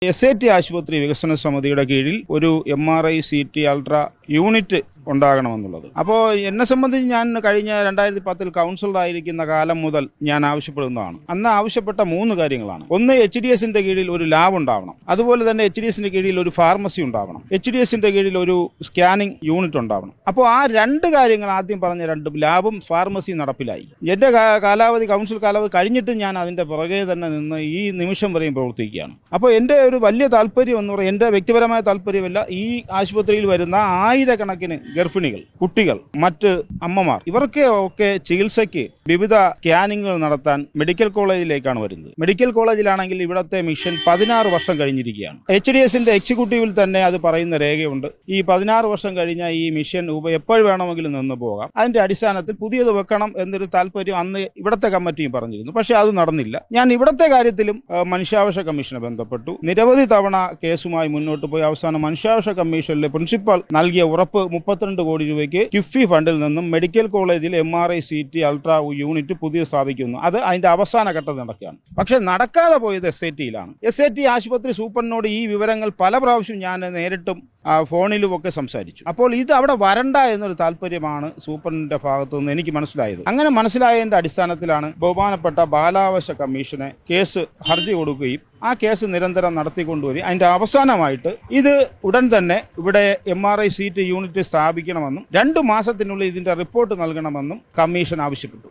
SAT ആശുപത്രി വികസന സമിതിയുടെ കീഴിൽ ഒരു MRI CT അൾട്രാ യൂണിറ്റ് ഉണ്ടാകണമെന്നുള്ളത്. അപ്പോൾ എന്നെ സംബന്ധിച്ച് ഞാൻ കഴിഞ്ഞ 2010 കൗൺസിലറായിരിക്കുന്ന കാലം മുതൽ ഞാൻ ആവശ്യപ്പെടുന്നതാണ്. അന്ന് ആവശ്യപ്പെട്ട 3 കാര്യങ്ങളാണ്. ഒന്ന്, HDSന്റെ കീഴിൽ ഒരു ലാബ് ഉണ്ടാവണം. അതുപോലെ തന്നെ HDSന്റെ കീഴിൽ ഒരു ഫാർമസി ഉണ്ടാവണം. HDSന്റെ കീഴിൽ ഒരു സ്കാനിംഗ് യൂണിറ്റ് ഉണ്ടാവണം. അപ്പോൾ ആ 2 കാര്യങ്ങൾ, ആദ്യം പറഞ്ഞ 2 ലാബും ഫാർമസിയും നടപ്പിലായി. എൻ്റെ കൗൺസിൽ കാലാവധി കഴിഞ്ഞിട്ടും ഞാൻ അതിൻ്റെ പുറകെ തന്നെ നിന്ന് ഈ നിമിഷം വരെയും പ്രവർത്തിക്കുകയാണ്. അപ്പോൾ എൻ്റെ ഒരു വലിയ താല്പര്യം എന്ന് പറയുന്നത്, എൻ്റെ വ്യക്തിപരമായ താല്പര്യമല്ല, ഈ ആശുപത്രിയിൽ വരുന്ന ആയിരക്കണക്കിന് ഗർഭിണികൾ, കുട്ടികൾ, മറ്റ് അമ്മമാർ, ഇവർക്കൊക്കെ ചികിത്സയ്ക്ക് വിവിധ സ്കാനിങ്ങുകൾ നടത്താൻ മെഡിക്കൽ കോളേജിലേക്കാണ് വരുന്നത്. മെഡിക്കൽ കോളേജിലാണെങ്കിൽ ഇവിടുത്തെ മിഷൻ 16 വർഷം കഴിഞ്ഞിരിക്കുകയാണ്. HDSന്റെ എക്സിക്യൂട്ടീവിൽ തന്നെ അത് പറയുന്ന രേഖയുണ്ട്. ഈ 16 വർഷം കഴിഞ്ഞ ഈ മിഷൻ എപ്പോൾ വേണമെങ്കിലും നിന്ന് പോകാം. അതിന്റെ അടിസ്ഥാനത്തിൽ പുതിയത് വെക്കണം എന്നൊരു താല്പര്യം അന്ന് ഇവിടുത്തെ കമ്മിറ്റിയും പറഞ്ഞിരുന്നു. പക്ഷേ അത് നടന്നില്ല. ഞാൻ ഇവിടുത്തെ കാര്യത്തിലും മനുഷ്യാവകാശ കമ്മീഷനെ ബന്ധപ്പെട്ടു. നിരവധി തവണ കേസുമായി മുന്നോട്ട് പോയി അവസാനം മനുഷ്യാവകാശ കമ്മീഷനിലെ പ്രിൻസിപ്പൽ നൽകിയ ഉറപ്പ് 32 കോടി രൂപയ്ക്ക് കിഫ്ബി ഫണ്ടിൽ നിന്നും മെഡിക്കൽ കോളേജിൽ MRI CT അൾട്രാ യൂണിറ്റ് പുതിയ സ്ഥാപിക്കുന്നു. അത് അതിന്റെ അവസാന ഘട്ടത്തിൽ നടക്കുകയാണ്. പക്ഷെ നടക്കാതെ പോയത് SATയിലാണ്. SAT ആശുപത്രി സൂപ്പറിനോട് ഈ വിവരങ്ങൾ പല പ്രാവശ്യം ഞാൻ നേരിട്ടും ഫോണിലും ഒക്കെ സംസാരിച്ചു. അപ്പോൾ ഇത് അവിടെ വരണ്ട എന്നൊരു താല്പര്യമാണ് സൂപ്പറിന്റെ ഭാഗത്തു നിന്ന് എനിക്ക് മനസ്സിലായത്. അങ്ങനെ മനസ്സിലായതിന്റെ അടിസ്ഥാനത്തിലാണ് ബഹുമാനപ്പെട്ട ബാലാവകാശ കമ്മീഷനെ ഹർജി കൊടുക്കുകയും ആ കേസ് നിരന്തരം നടത്തിക്കൊണ്ടുവരിക. അതിന്റെ അവസാനമായിട്ട് ഇത് ഉടൻ തന്നെ ഇവിടെ MRI CT യൂണിറ്റ് സ്ഥാപിക്കണമെന്നും 2 മാസത്തിനുള്ളിൽ ഇതിന്റെ റിപ്പോർട്ട് നൽകണമെന്നും കമ്മീഷൻ ആവശ്യപ്പെട്ടു.